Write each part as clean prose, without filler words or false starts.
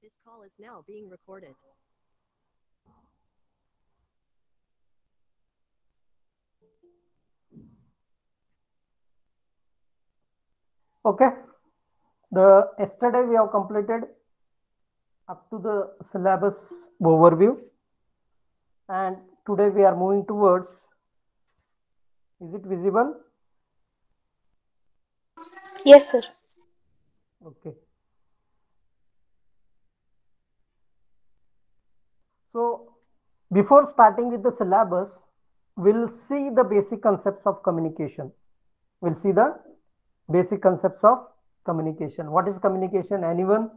This call is now being recorded. Okay, the yesterday we have completed up to the syllabus overview, and today we are moving towards, is it visible? Yes, sir. Okay, so before starting with the syllabus, we'll see the basic concepts of communication. We'll see the basic concepts of communication. What is communication? Anyone?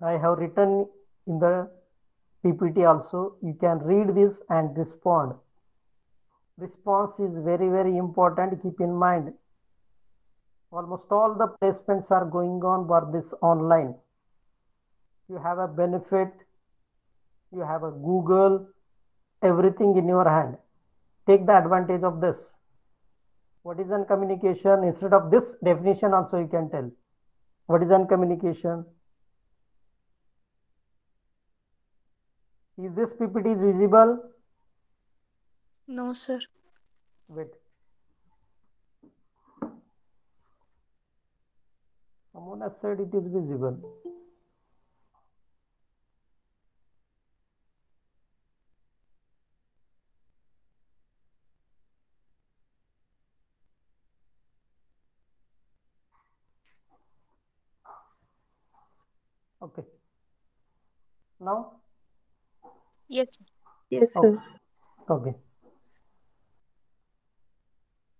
I have written in the PPT also. You can read this and respond. Response is very, very important. Keep in mind, almost all the placements are going on for this online. You have a benefit, you have a Google, everything in your hand. Take the advantage of this. What is uncommunication? Instead of this definition also you can tell. What is uncommunication? Is this PPT is visible? No, sir. Wait. Someone has said it is visible. Okay. Now? Yes, sir. Yes, Okay. sir. Okay.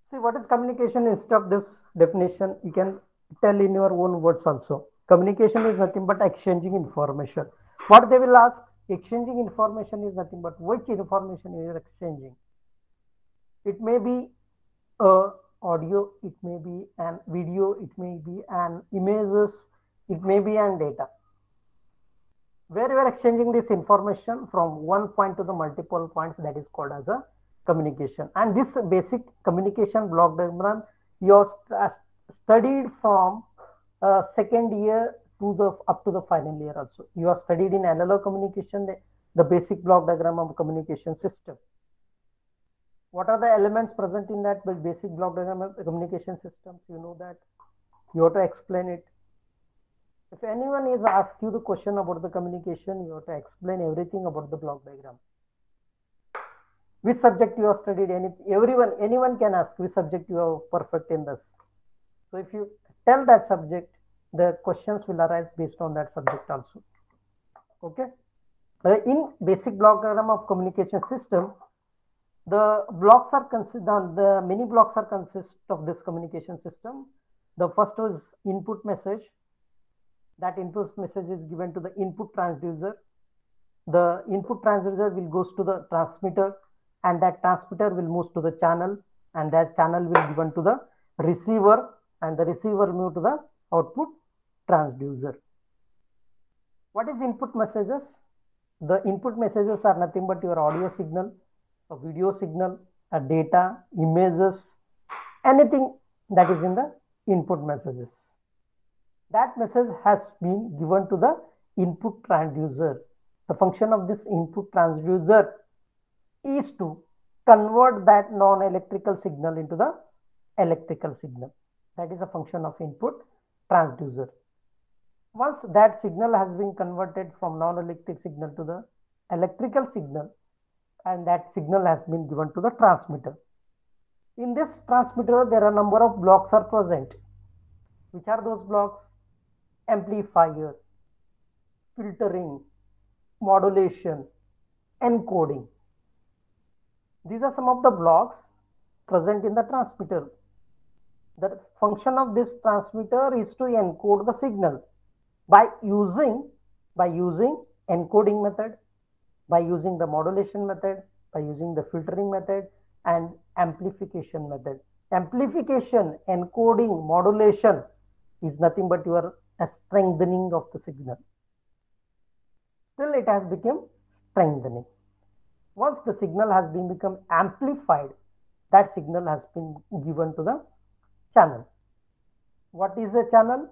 See, what is communication? Instead of this definition, you can tell in your own words also. Communication is nothing but exchanging information. What they will ask, exchanging information is nothing but which information you are exchanging. It may be audio, it may be an video, it may be an images, it may be an data. Where you are exchanging this information from one point to the multiple points, that is called as a communication. And this basic communication block diagram you have studied from second year to the up to the final year also. You have studied in analog communication the basic block diagram of communication system. What are the elements present in that basic block diagram of communication systems? You know that. You have to explain it. If anyone is asked you the question about the communication, you have to explain everything about the block diagram. Which subject you have studied? Anyone can ask which subject you are perfect in this. So if you tell that subject, the questions will arise based on that subject also. Okay. In basic block diagram of communication system, the blocks are considered. The many blocks are consist of this communication system. The first is input message. That input message is given to the input transducer. The input transducer will goes to the transmitter, and that transmitter will move to the channel, and that channel will given to the receiver, and the receiver move to the output transducer. What is input messages? The input messages are nothing but your audio signal, a video signal, a data, images, anything that is in the input messages. That message has been given to the input transducer. The function of this input transducer is to convert that non-electrical signal into the electrical signal. That is a function of input transducer. Once that signal has been converted from non-electric signal to the electrical signal, and that signal has been given to the transmitter. In this transmitter, there are a number of blocks are present. Which are those blocks? Amplifier, filtering, modulation, encoding. These are some of the blocks present in the transmitter. The function of this transmitter is to encode the signal by using encoding method, by using the modulation method, by using the filtering method, and amplification method. Amplification, encoding, modulation is nothing but your strengthening of the signal. Still it has become strengthening. Once the signal has been become amplified, that signal has been given to the channel. What is a channel?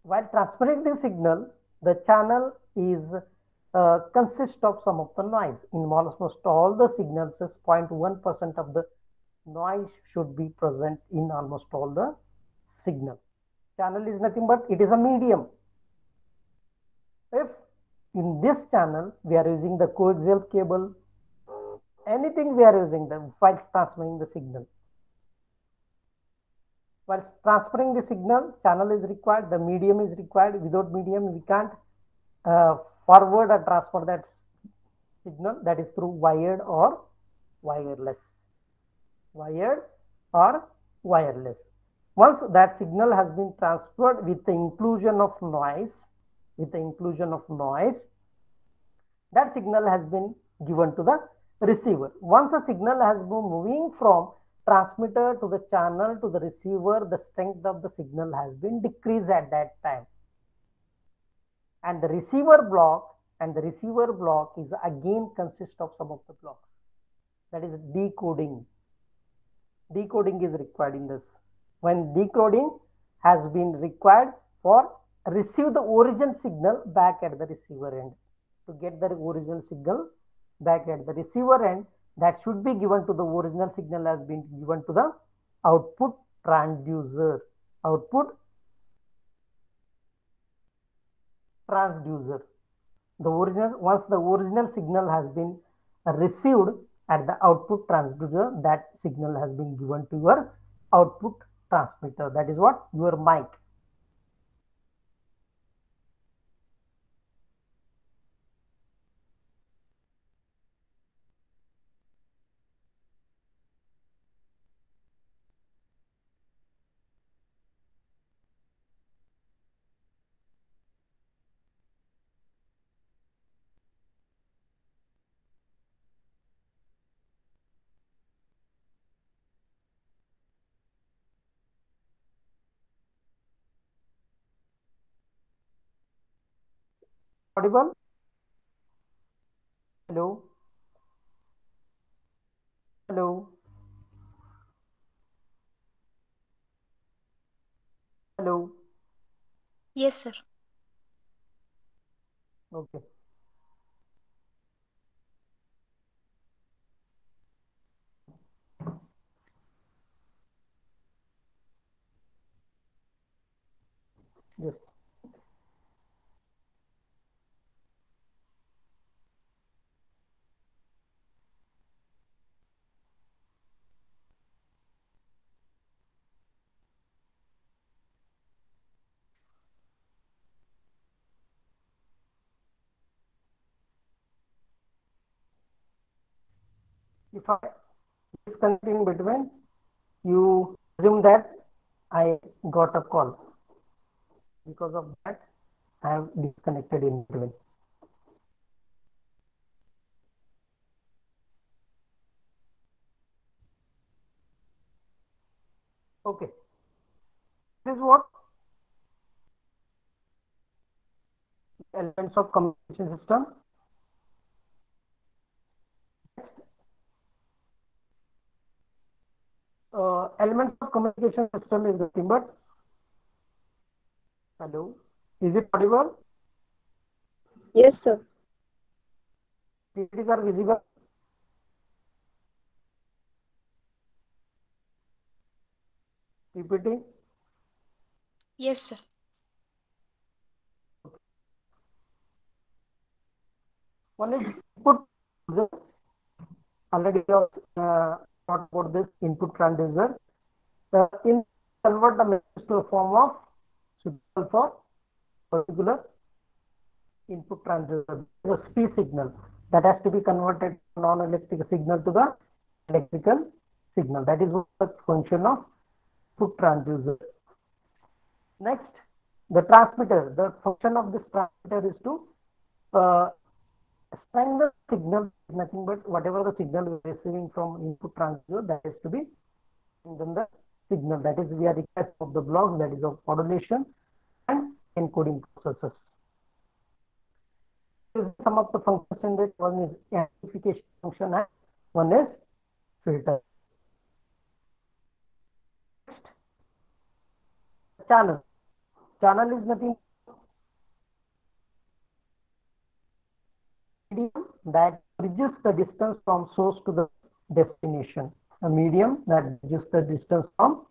While transmitting the signal, the channel is consists of some of the noise. In almost all the signals, 0.1% of the noise should be present in almost all the signals. Channel is nothing but it is a medium. If in this channel we are using the coaxial cable, anything we are using them while transmitting the signal. While transferring the signal, channel is required, the medium is required. Without medium, we can't forward or transfer that signal, that is through wired or wireless. Wired or wireless. Once that signal has been transferred with the inclusion of noise, that signal has been given to the receiver. Once the signal has been moving from transmitter to the channel to the receiver, the strength of the signal has been decreased at that time. And the receiver block is again consist of some of the blocks. That is decoding. Decoding is required in this. When decoding has been required for receive the origin signal back at the receiver end. To get the original signal back at the receiver end, that should be given to the original signal has been given to the output transducer. Once the original signal has been received at the output transducer, that signal has been given to your output transmitter. That is what? Your mic. Audible? Hello? Hello? Hello? Yes, sir. Okay. Yes. If I disconnect in between, you assume that I got a call. Because of that, I have disconnected in between. Okay. This is what elements of communication system. Elements of communication system is nothing but, hello, is it audible? Yes, sir. PPTs are visible? PPT? Yes, sir. One is input. Already talked about this input transducer. In convert the message to a form of signal for particular input transducer, the P signal that has to be converted from non-electric signal to the electrical signal. That is the function of input transducer. Next, the transmitter. The function of this transmitter is to send the signal, nothing but whatever the signal we are receiving from input transducer, that is to be then the signal, that is we are required of the blocks, that is of modulation and encoding processes. Some of the functions in this, one is amplification function and one is filter. Next, channel. Channel is nothing medium that bridges the distance from source to the destination. A medium that bridges the distance from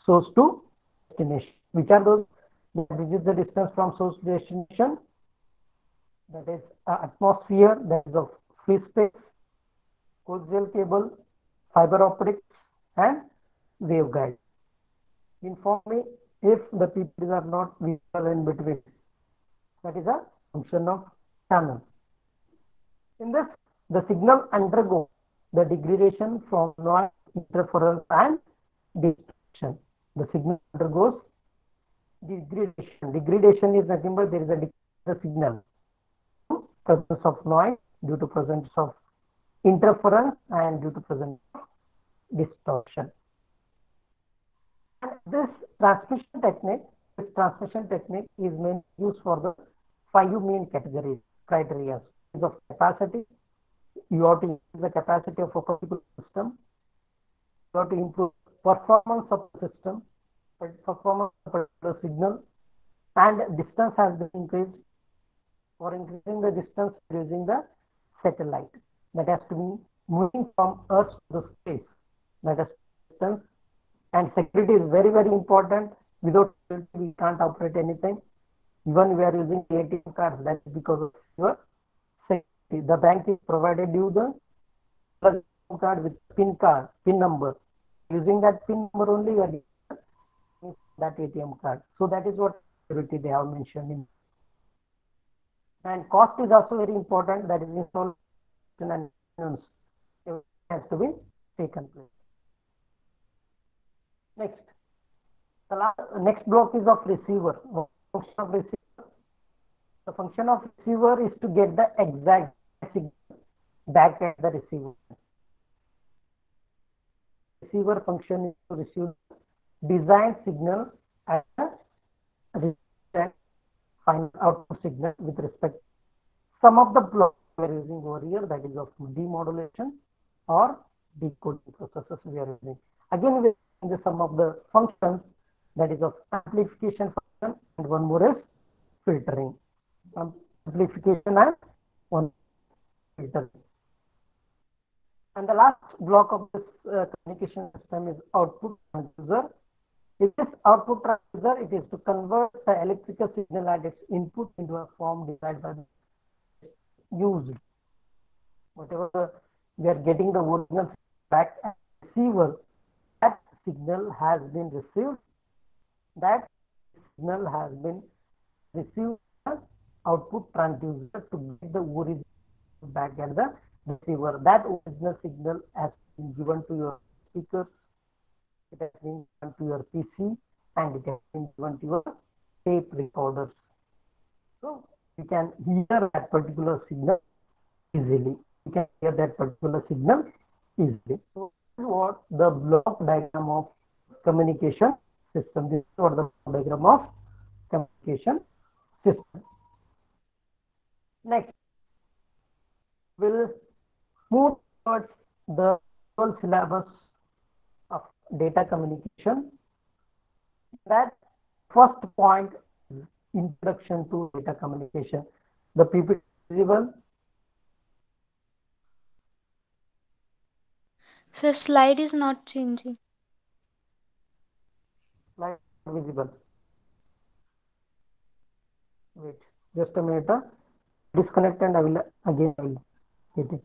source to destination. Which are those that bridges the distance from source to destination? That is atmosphere, that is of free space, coaxial cable, fiber optics, and waveguide. Inform me if the PPTs are not visible in between. That is a function of channel. In this, the signal undergoes the degradation from noise, interference, and distortion. The signal undergoes degradation. Degradation is nothing but there is a the signal due to presence of noise, due to presence of interference, and due to presence of distortion. And this transmission technique is mainly used for the 5 main categories, criteria of capacity. You have to increase the capacity of a particular system. You have to improve performance of the system, performance of a particular signal, and distance has been increased. For increasing the distance using the satellite that has to be moving from Earth to the space. That is distance. And security is very, very important. Without security, we can't operate anything. Even we are using ATM cards, that is because of your safety. The bank is provided you the card with PIN number. Using that PIN number only, you are using that ATM card. So that is what security they have mentioned in. And cost is also very important. That is installation and maintenance has to be taken place. Next, the next block is of receiver. Function of receiver. The function of receiver is to get the exact signal back at the receiver. Receiver function is to receive designed signal as a final output signal with respect to some of the blocks we are using over here, that is of demodulation or decoding processes we are using. Again, we are using the sum of the functions, that is of amplification function, and one more is filtering. Amplification and one filtering. And the last block of this communication system is output transducer. In this output transducer, it is to convert the electrical signal at its input into a form desired by the user. Whatever we are getting the original back at receiver, that signal has been received. That signal has been received as output transducer to get the original back at the receiver. That original signal has been given to your speakers, it has been given to your PC, and it has been given to your tape recorders. So you can hear that particular signal easily. You can hear that particular signal easily. So this is what the block diagram of communication system. This is what the block diagram of communication system. Next, we'll move towards the whole syllabus of data communication. That first point is introduction to data communication. The PPT visible. Sir, slide is not changing. Slide visible. Wait, just a minute. Disconnect and I will get it.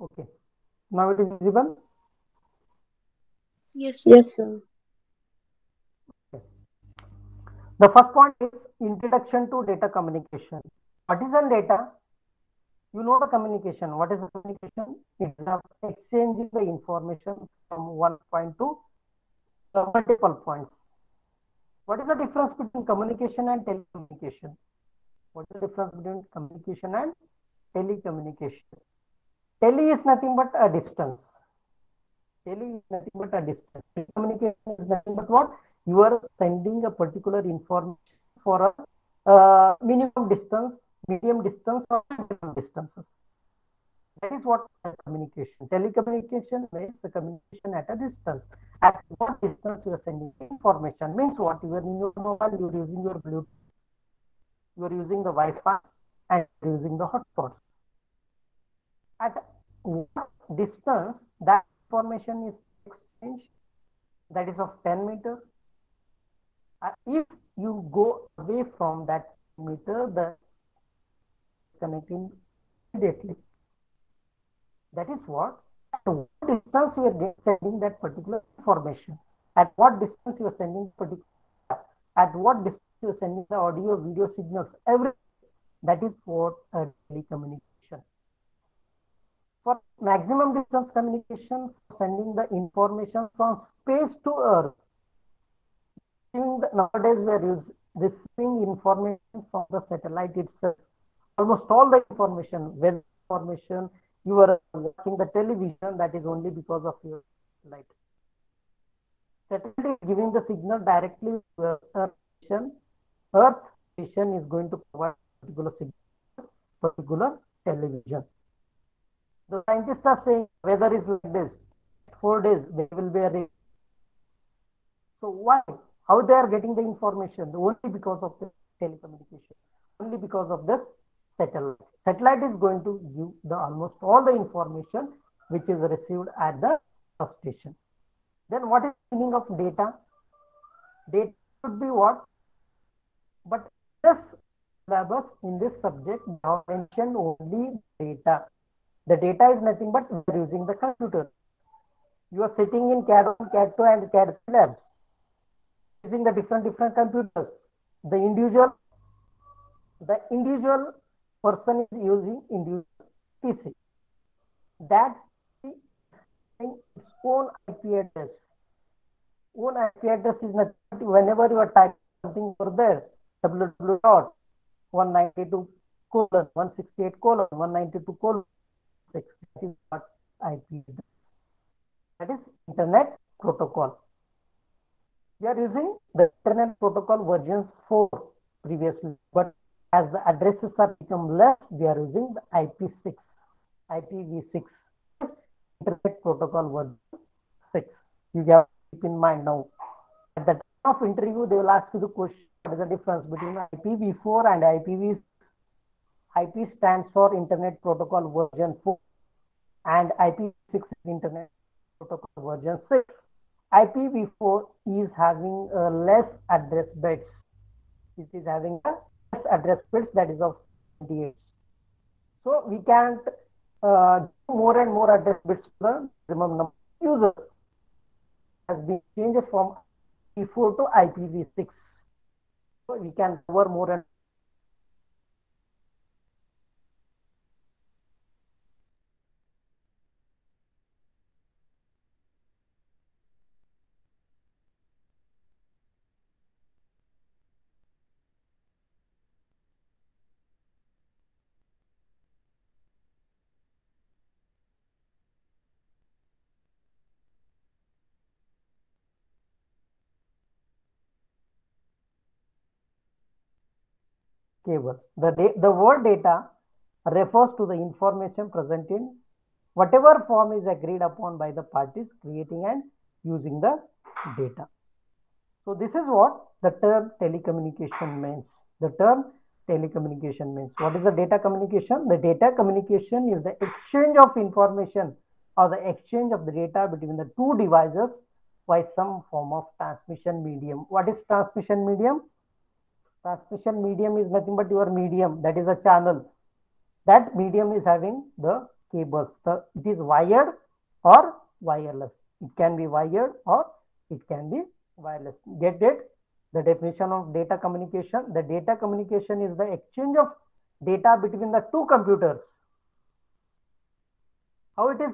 Okay. Now it is visible. Yes. Yes, sir. The first point is introduction to data communication. What is a data? You know the communication. What is the communication? It's the exchanging the information from one point to multiple points. What is the difference between communication and telecommunication? What is the difference between communication and telecommunication? Tele is nothing but a distance. Tele is nothing but a distance. Telecommunication is nothing but what? You are sending a particular information for a minimum distance, medium distance, or maximum distances. That is what communication. Telecommunication means the communication at a distance. At what distance you are sending information means what you are in your mobile, you are using your Bluetooth, you are using the Wi-Fi, and you are using the hotspots. At what distance that information is exchanged, that is of 10 meters. If you go away from that meter, the connecting immediately. That is what, at what distance you are sending that particular information. At what distance you are sending particular, at what distance you are sending the audio, video signals, everything. That is what telecommunication. For maximum distance communication, sending the information from space to Earth. Nowadays we are receiving information from the satellite itself. Almost all the information, weather information, you are watching the television, that is only because of your light. Satellite is giving the signal directly to Earth station. Earth station is going to provide particular signal, particular television. The scientists are saying weather is like this. 4 days there will be a rain. So why? How they are getting the information? Only because of the telecommunication. Only because of the satellite. Satellite is going to give the almost all the information which is received at the substation. Then what is the meaning of data? Data should be what? But this syllabus in this subject now mentioned only data. The data is nothing but we are using the computer. You are sitting in CAD 1, CAD 2 and CAD 3 labs using the different computers. The individual person is using individual PC. That is its own IP address. Own IP address is nothing but whenever you are typing something over there, www.192.168.192.6 is what IP address. That is Internet Protocol. We are using the Internet Protocol version 4 previously, but as the addresses are become less, we are using the IPv6, Internet Protocol version 6. You have to keep in mind now. At the time of interview, they will ask you the question: what is the difference between IPv4 and IPv6? IP stands for Internet Protocol version 4, and IPv6 is Internet Protocol version 6. IPv4 is having less address bits. It is having a less address bits, that is of 28. So we can't give more and more address bits to the maximum number of users. Has been changed from IPv4 to IPv6. So we can cover more and cable. The word data refers to the information present in whatever form is agreed upon by the parties creating and using the data. So this is what the term telecommunication means. The term telecommunication means. What is the data communication? The data communication is the exchange of information or the exchange of the data between the two devices by some form of transmission medium. What is transmission medium? Transmission medium is nothing but your medium, that is a channel. That medium is having the cables. It is wired or wireless. It can be wired or it can be wireless. Get it? The definition of data communication. The data communication is the exchange of data between the two computers. How it is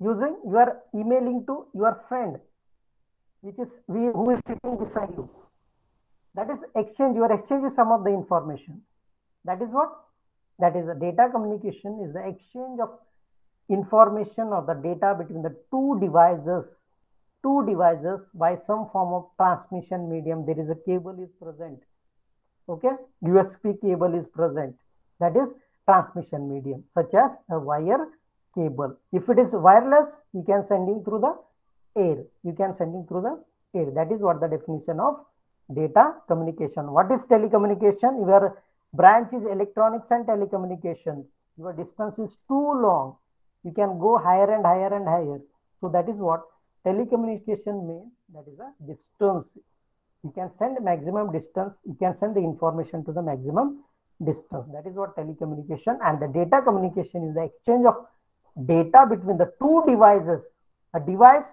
using? You are emailing to your friend, who is sitting beside you. That is exchange. You are exchanging some of the information. That is what? That is the data communication is the exchange of information or the data between the two devices by some form of transmission medium. There is a cable is present. Okay, USB cable is present. That is transmission medium, such as a wire cable. If it is wireless, you can sending through the air. That is what the definition of data communication. What is telecommunication? Your branch is electronics and telecommunication. Your distance is too long. You can go higher and higher and higher. So that is what telecommunication means. That is a distance. You can send maximum distance. You can send the information to the maximum distance. That is what telecommunication. And the data communication is the exchange of data between the two devices. A device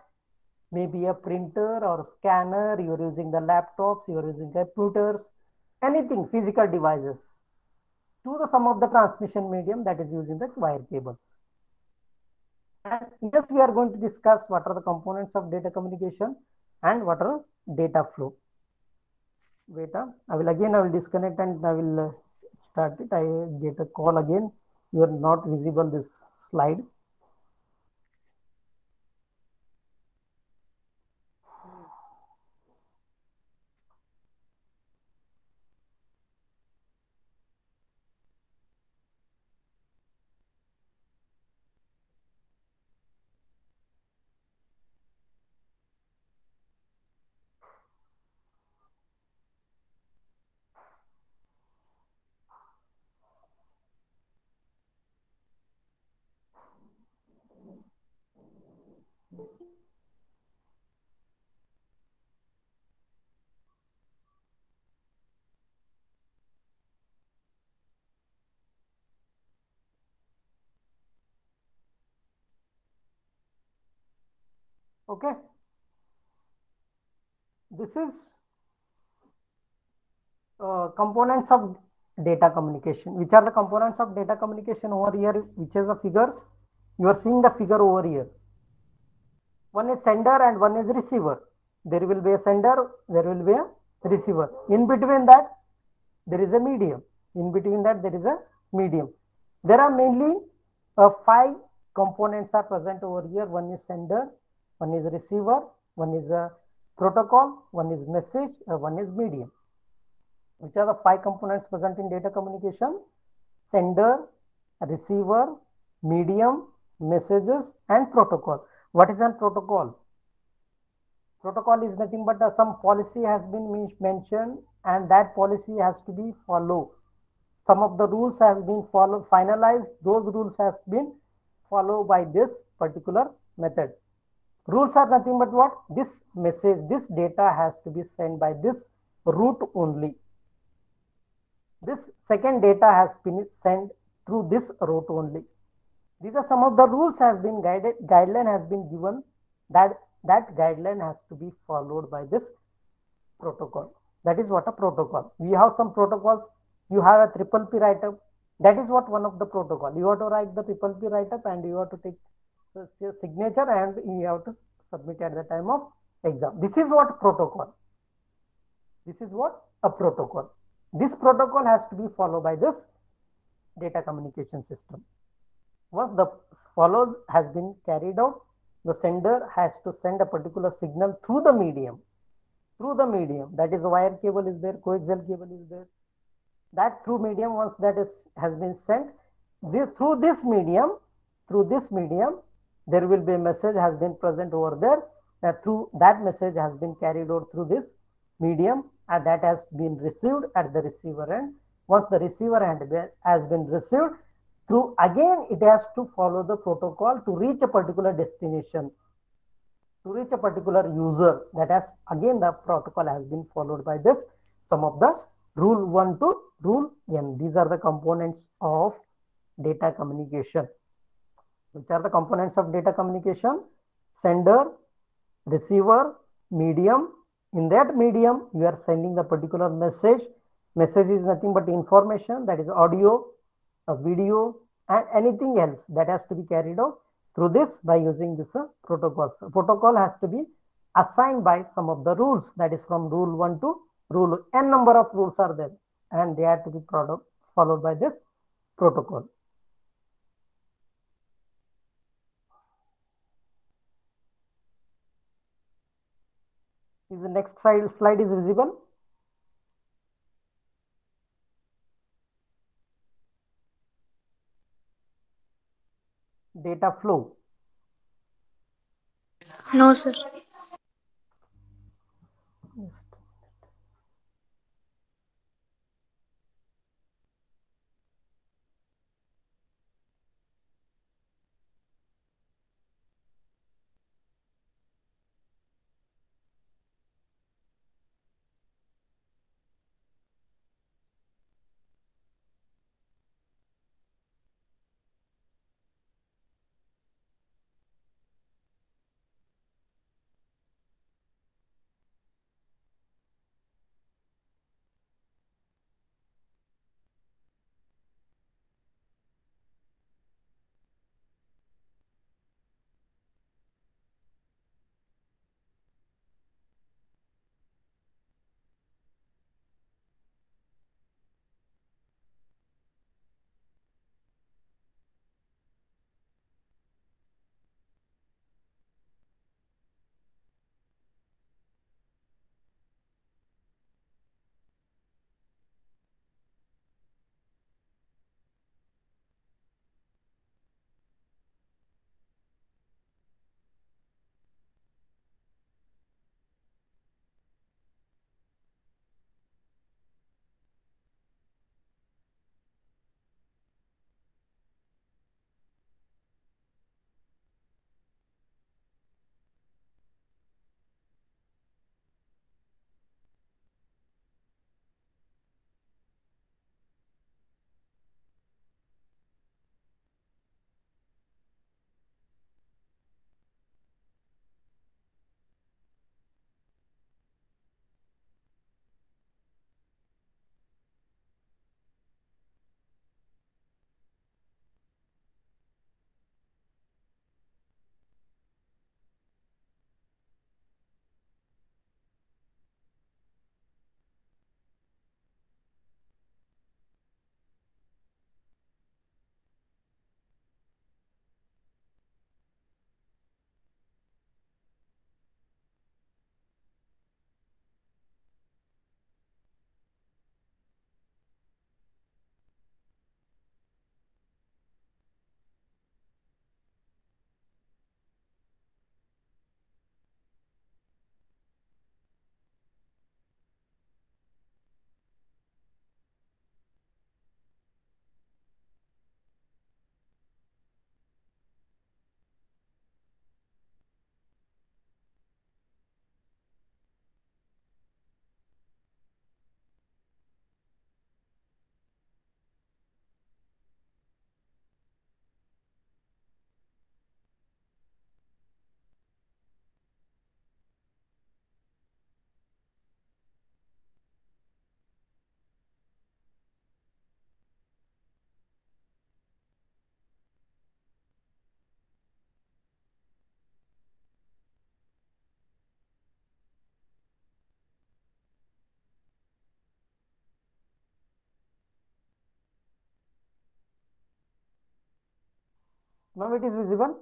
may be a printer or scanner. You are using the laptops. You are using computers. Anything, physical devices. To the sum of the transmission medium, that is using the wire cables. And yes, we are going to discuss what are the components of data communication and what are data flow. Wait, I will disconnect and I will start it. I get a call again. You are not visible this slide. Okay. This is components of data communication. Which are the components of data communication over here? Which is the figure? You are seeing the figure over here. One is sender and one is receiver. There will be a sender, there will be a receiver. In between that, there is a medium. There are mainly 5 components are present over here. One is sender, one is receiver, one is a protocol, one is message, one is medium. Which are the 5 components present in data communication? Sender, receiver, medium, messages, and protocol. What is a protocol? Protocol is nothing but some policy has been mentioned and that policy has to be followed. Some of the rules has been finalized. Those rules have been followed by this particular method. Rules are nothing but what? This message, this data has to be sent by this route only. This second data has been sent through this route only. These are some of the rules has been guideline has been given that guideline has to be followed by this protocol. That is what a protocol. We have some protocols. You have a triple P write-up. That is what one of the protocol. You have to write the triple P write-up and you have to take your signature and you have to submit at the time of exam. This is what protocol. This is what a protocol. This protocol has to be followed by this data communication system. Once the follow has been carried out, the sender has to send a particular signal through the medium. That is, a wire cable is there, coaxial cable is there. That through medium, once that has been sent, through this medium, there will be a message has been present over there. That message has been carried out through this medium and that has been received at the receiver end. Once the receiver end has been received, again it has to follow the protocol to reach a particular destination, to reach a particular user. That has again the protocol has been followed by this some of the rule 1 to rule n. These are the components of data communication. Which are the components of data communication? Sender, receiver, medium. In that medium, you are sending the particular message. Message is nothing but information, that is audio, a video, and anything else that has to be carried out through this by using this protocol. So protocol has to be assigned by some of the rules, that is from rule 1 to rule n number of rules are there, and they have to be followed by this protocol. Is the next slide is visible? Data flow. No, sir. Now it is visible.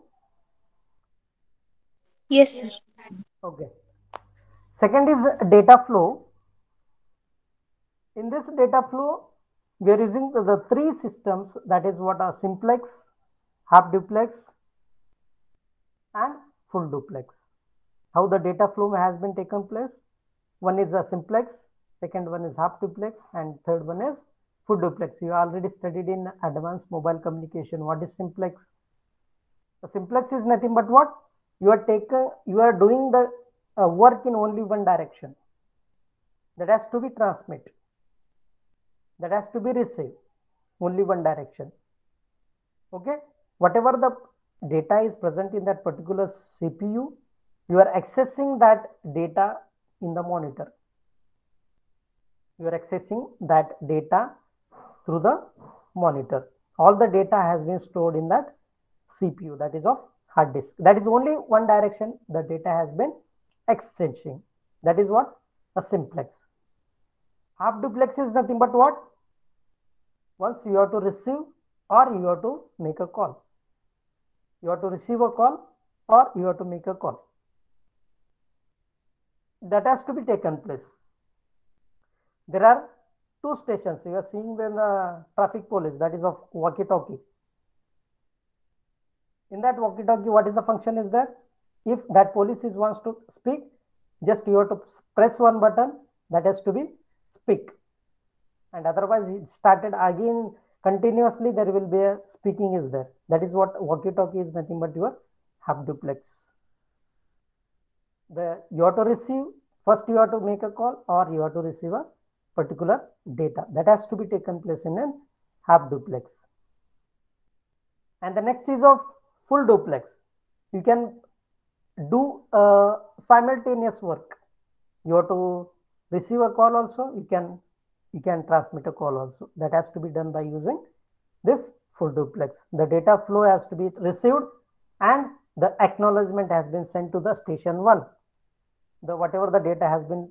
Yes, sir. Okay. Second is data flow. In this data flow, we are using the three systems, that is what are simplex, half duplex, and full duplex. How the data flow has been taken place? One is a simplex, second one is half duplex, and third one is full duplex. You already studied in advanced mobile communication. What is simplex? The simplex is nothing but what? You are doing the work in only one direction. That has to be transmit. That has to be received. Only one direction. Okay. Whatever the data is present in that particular CPU, you are accessing that data in the monitor. You are accessing that data through the monitor. All the data has been stored in that CPU, that is of hard disk. That is only one direction the data has been exchanging. That is what? A simplex. Half duplex is nothing but what? Once you have to receive or you have to make a call. You have to receive a call or you have to make a call. That has to be taken place. There are two stations. You are seeing the traffic police, that is of walkie-talkie. In that walkie-talkie, what is the function is there? If that police wants to speak, just you have to press one button, that has to be speak. And otherwise, it started again continuously, there will be a speaking is there. That is what walkie-talkie is nothing but your half duplex. You have to receive, first you have to make a call or you have to receive a particular data. That has to be taken place in a half duplex. And the next is of full duplex. You can do simultaneous work. You have to receive a call also, you can transmit a call also. That has to be done by using this full duplex. The data flow has to be received and the acknowledgement has been sent to the station 1. Whatever the data has been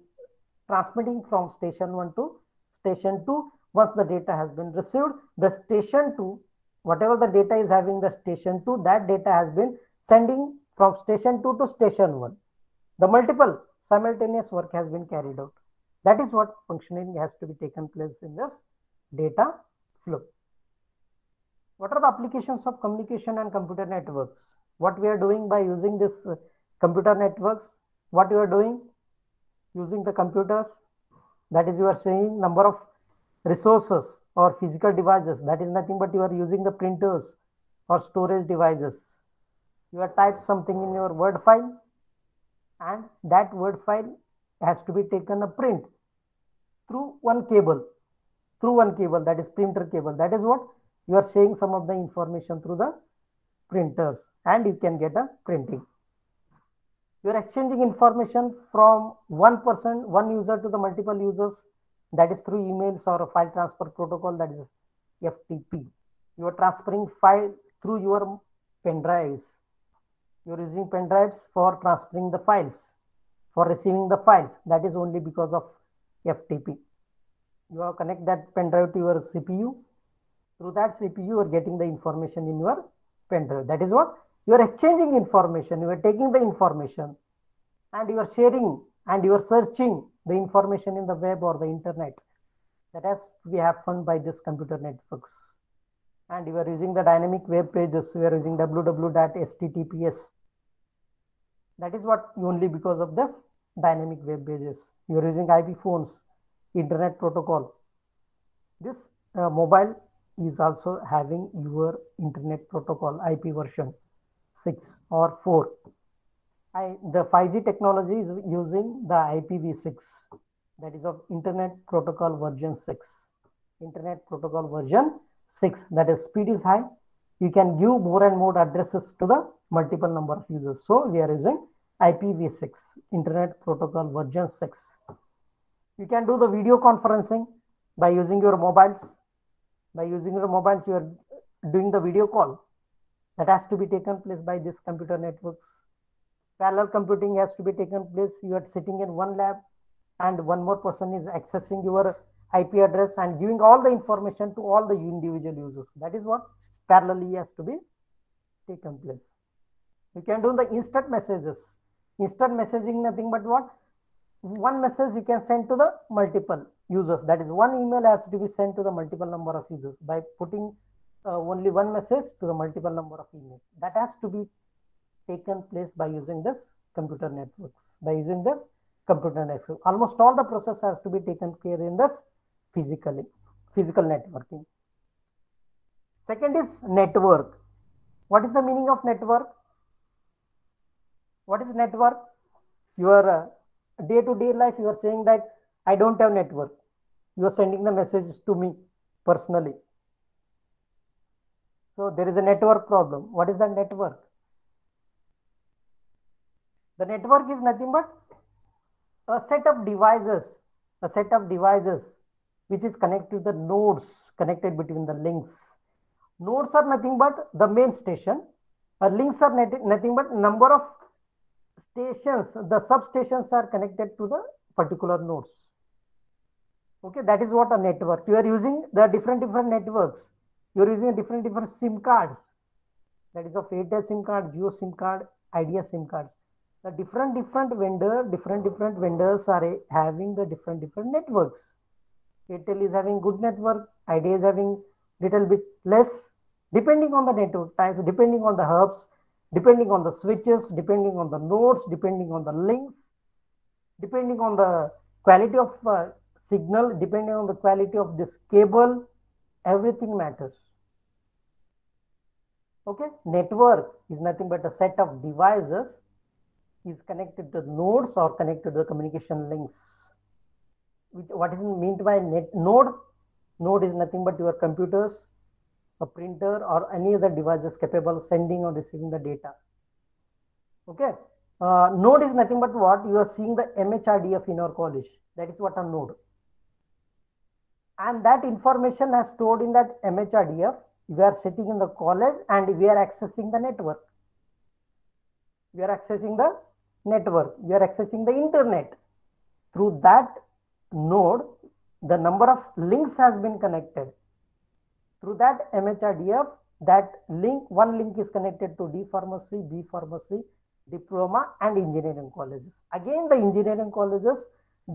transmitting from station 1 to station 2, once the data has been received, the station 2, whatever the data is having the station 2, that data has been sending from station 2 to station 1. The multiple simultaneous work has been carried out. That is what functioning has to be taken place in this data flow. What are the applications of communication and computer networks? What we are doing by using this computer networks? What you are doing? Using the computers, that is you are saying number of resources or physical devices, that is nothing but you are using the printers or storage devices. You have typed something in your Word file and that Word file has to be taken a print through one cable, that is printer cable. That is what you are saying some of the information through the printers and you can get a printing. You are exchanging information from one person, one user to the multiple users, that is through emails or a file transfer protocol, that is FTP. You are transferring file through your pen drives. You are using pen drives for transferring the files, for receiving the files. That is only because of FTP. You have connect that pen drive to your CPU. Through that CPU, you are getting the information in your pen drive. That is what? You are exchanging information, you are taking the information and you are sharing and you are searching the information in the web or the internet. That has we have fun by this computer networks. And you are using the dynamic web pages, you are using www.https. That is what only because of this dynamic web pages. You are using IP phones, internet protocol. This mobile is also having your internet protocol IP version 6 or 4. The 5G technology is using the IPv6, that is of Internet Protocol version 6. Internet Protocol version 6, that is speed is high. You can give more and more addresses to the multiple number of users. So we are using IPv6, Internet Protocol version 6. You can do the video conferencing by using your mobiles. By using your mobiles, you are doing the video call. That has to be taken place by this computer networks. Parallel computing has to be taken place. You are sitting in one lab and one more person is accessing your IP address and giving all the information to all the individual users. That is what parallelly has to be taken place. You can do the instant messages. Instant messaging nothing but what? One message you can send to the multiple users. That is one email has to be sent to the multiple number of users by putting only one message to the multiple number of emails. That has to be taken place by using this computer networks. By using this computer network, almost all the process has to be taken care in this physical networking. Second is network. What is the meaning of network? What is network? Your day-to-day life, you are saying that I don't have network. You are sending the messages to me personally. So there is a network problem. What is the network? The network is nothing but a set of devices which is connected to the nodes, connected between the links. Nodes are nothing but the main station. Links are nothing but number of stations. The substations are connected to the particular nodes. Okay, that is what a network. You are using the different networks. You are using different SIM cards. That is of Airtel SIM card, Jio SIM card, Idea SIM card. The different vendors are having the different networks. Airtel is having good network, Idea is having little bit less, depending on the network types, depending on the hubs, depending on the switches, depending on the nodes, depending on the links, depending on the quality of signal, depending on the quality of this cable, everything matters. Okay, network is nothing but a set of devices is connected to nodes or connected to the communication links. What is meant by node? Node is nothing but your computers, a printer, or any other devices capable of sending or receiving the data. Okay, node is nothing but what you are seeing the MHRDF in our college. That is what a node. And that information is stored in that MHRDF. We are sitting in the college and we are accessing the network. We are accessing the network. We are accessing the internet. Through that node, the number of links has been connected. Through that MHRDF, that link, one link is connected to D Pharmacy, B Pharmacy, Diploma and engineering colleges. Again, the engineering colleges,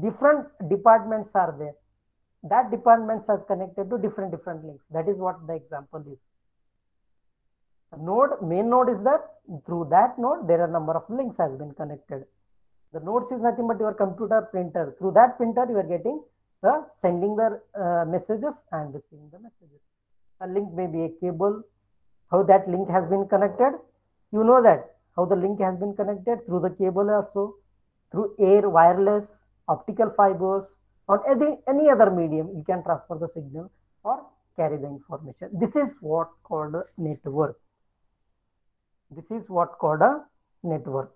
different departments are there. That departments are connected to different links. That is what the example is. Node, main node is that through that node there are number of links has been connected. The nodes is nothing but your computer printer. Through that printer you are getting the sending the messages and receiving the messages. A link may be a cable. How that link has been connected? You know that how the link has been connected through the cable also, through air, wireless, optical fibers, or any other medium you can transfer the signal or carry the information. This is what called a network. This is what called a network.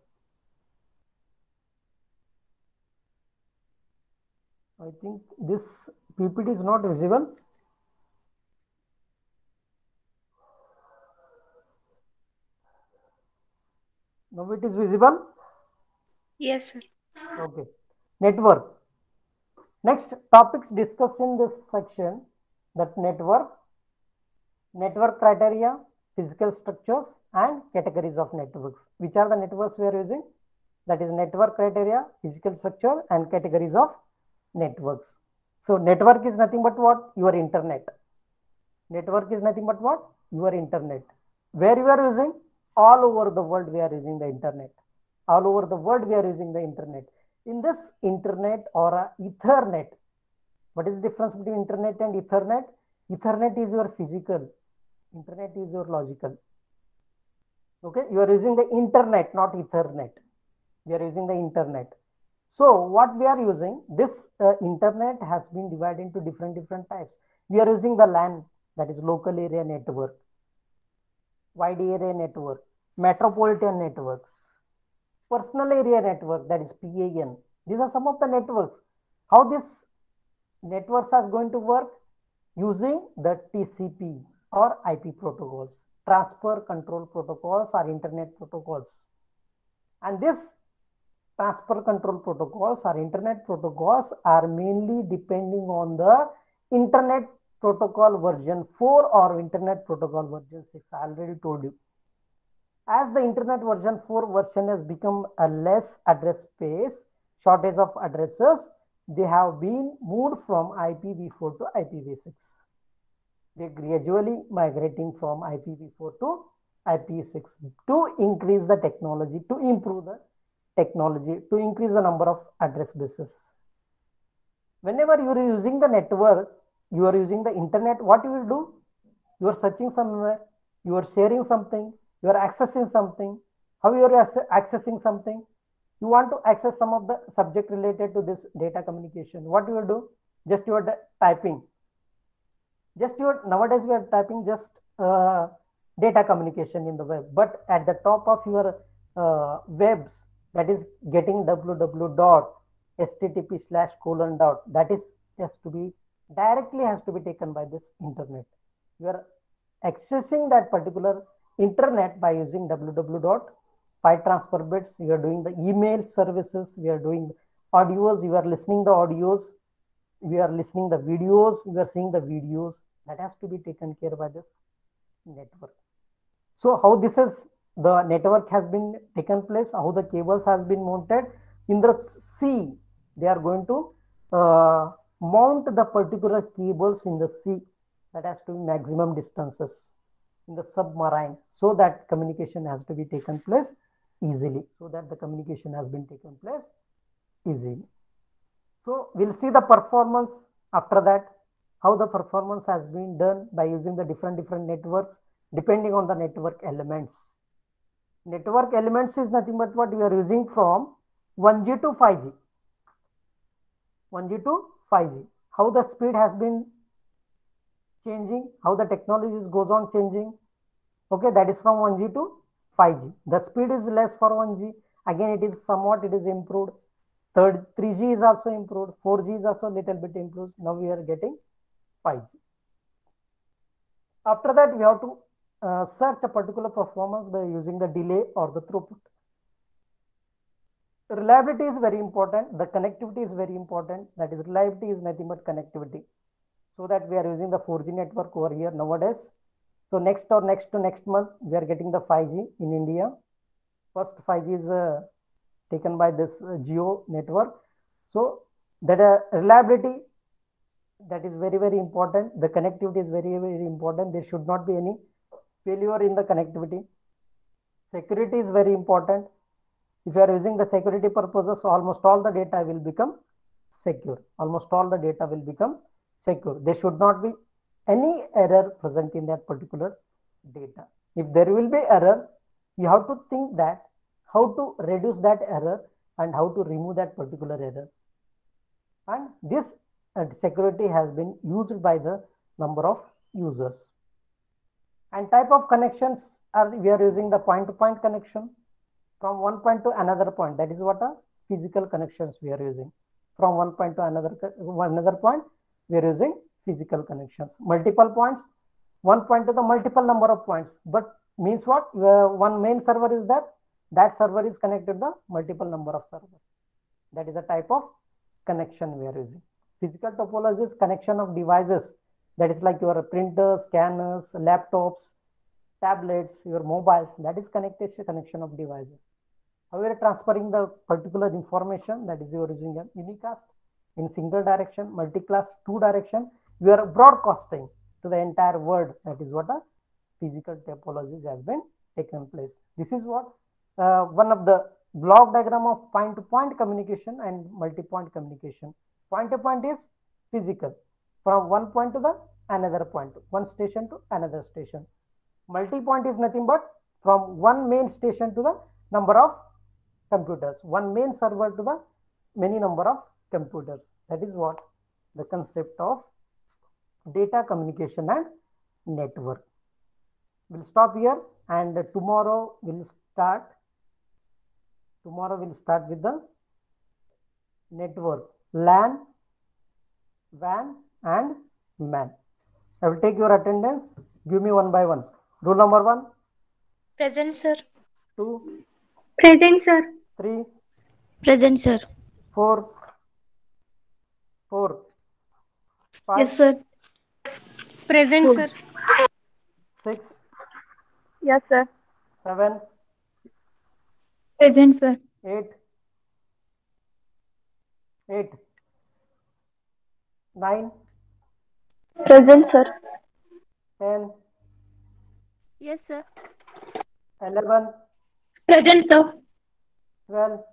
I think this PPT is not visible. Now it is visible. Yes, sir. Okay. Network. Next topics discussed in this section, that network criteria, physical structures and categories of networks. Which are the networks we are using? That is network criteria, physical structure and categories of networks. So network is nothing but what? Your internet. Network is nothing but what? Your internet. Where you are using? All over the world we are using the internet. All over the world we are using the internet. In this internet or Ethernet, what is the difference between internet and Ethernet? Ethernet is your physical, internet is your logical. Okay, you are using the internet, not Ethernet. We are using the internet. So what we are using, this internet has been divided into different types. We are using the LAN, that is local area network, wide area network, metropolitan networks, personal area network, that is PAN. These are some of the networks. How this networks are going to work? Using the TCP or IP protocols, transfer control protocols or internet protocols. And this transfer control protocols or internet protocols are mainly depending on the internet protocol version 4 or internet protocol version 6. I already told you. As the internet version 4 version has become a less address space, shortage of addresses, they have been moved from IPv4 to IPv6. They gradually migrating from IPv4 to IPv6 to increase the technology, to improve the technology, to increase the number of address bases. Whenever you are using the network, you are using the internet, what you will do? You are searching somewhere, you are sharing something, you are accessing something. How you are accessing something? You want to access some of the subject related to this data communication. What you will do? Just you are typing. Nowadays we are typing just data communication in the web. But at the top of your webs, that is getting www.http/:, that is has to be directly has to be taken by this internet. You are accessing that particular internet by using www.pytransferbits. You are doing the email services. We are doing audios. You are listening the audios. We are listening the videos. You are seeing the videos. That has to be taken care by this network. So how this is the network has been taken place, how the cables has been mounted in the sea. They are going to mount the particular cables in the sea. That has to be maximum distances in the submarine, so that communication has to be taken place easily. So that the communication has been taken place easily. So we'll see the performance after that, how the performance has been done by using the different networks depending on the network elements. Network elements is nothing but what we are using from 1G to 5G. 1G to 5G. How the speed has been changing, how the technologies goes on changing. Okay, that is from 1G to 5G. The speed is less for 1G. Again, it is somewhat it is improved. 3G is also improved. 4G is also a little bit improved. Now we are getting 5G. After that, we have to search a particular performance by using the delay or the throughput. Reliability is very important. The connectivity is very important. That is, reliability is nothing but connectivity. So that we are using the 4G network over here nowadays. So next month, we are getting the 5G in India. First 5G is taken by this Jio network. So that reliability, that is very important. The connectivity is very important. There should not be any failure in the connectivity. Security is very important. If you are using the security purposes, almost all the data will become secure. Almost all the data will become secure. There should not be any error present in that particular data. If there will be error, you have to think that how to reduce that error and how to remove that particular error. And this security has been used by the number of users. And type of connections are, we are using the point-to-point connection from one point to another point. That is what a physical connections we are using. From one point to another point, we are using physical connections. Multiple points, one point to the multiple number of points. But means what? One main server is there. That server is connected to the multiple number of servers. That is a type of connection we are using. Physical topology is connection of devices. That is like your printers, scanners, laptops, tablets, your mobiles. That is connection of devices. How we are transferring the particular information, that is you are using a unicast in single direction, multicast 2 direction. You are broadcasting to the entire world. That is what a physical topology has been taken place. This is what one of the block diagram of point-to-point communication and multi-point communication. Point-to-point is physical, from one point to the another point, one station to another station. Multi-point is nothing but from one main station to the number of computers, one main server to the many number of computers. That is what the concept of data communication and network. We'll stop here, and tomorrow we'll start with the network, LAN, WAN and MAN. I will take your attendance. Give me one by one. Rule number 1. Present, sir. 2. Present, sir. 3. Present, sir. 4. 4. 5. Yes, sir. Present, sir. 6. Yes, sir. 7. Present, sir. 8. 8. 9. Present, sir. 10. Yes, sir. 11. Present, sir. 12.